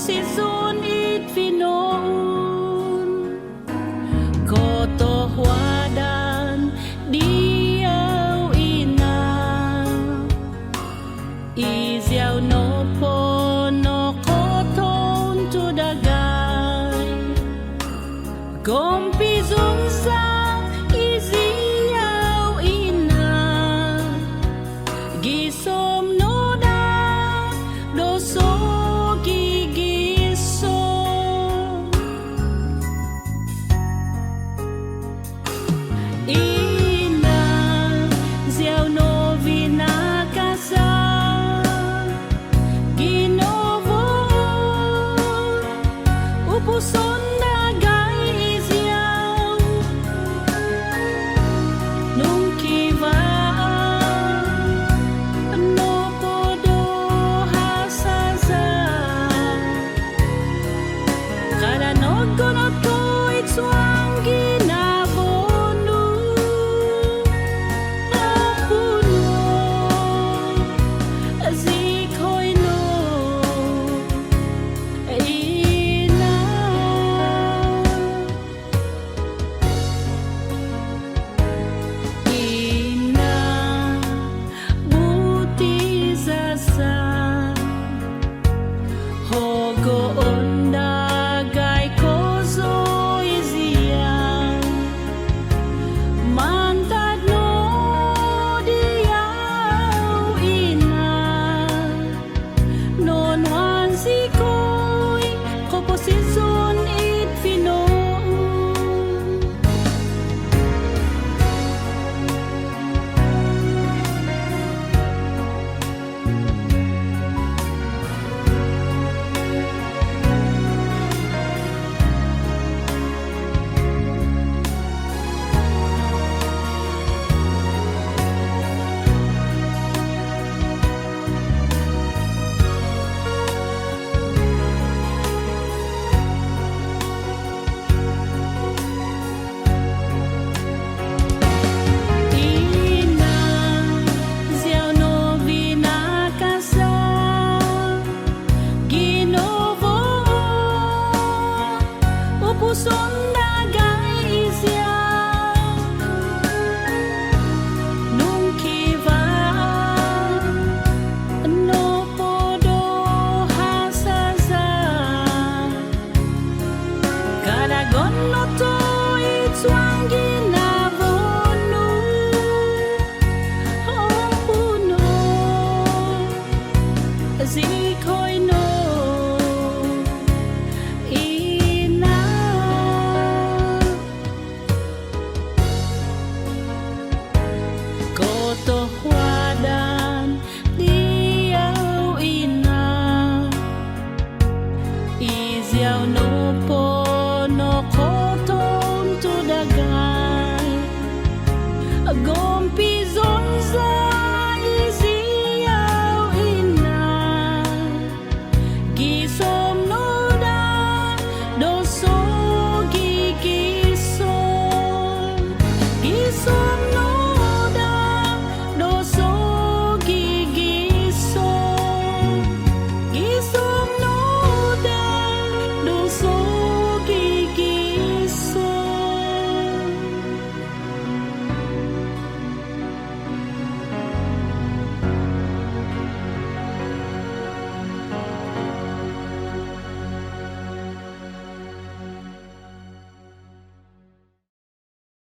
posisyon it finoon kotohwadan diyaw ina izyaw no pono koton tudagay gompizong sa iziyaw ina gisom no da doso puson dagay izyaw nung kivaan no podo hasaza kalanog gunot ko itswang ginabono apuno azikoy no puson dagay izyaw nung kivaan no podo hasaza kalagon no to itswang ginabono ang puno zikoy no kotohwadan diyaw ina izyaw no pono koton tudagay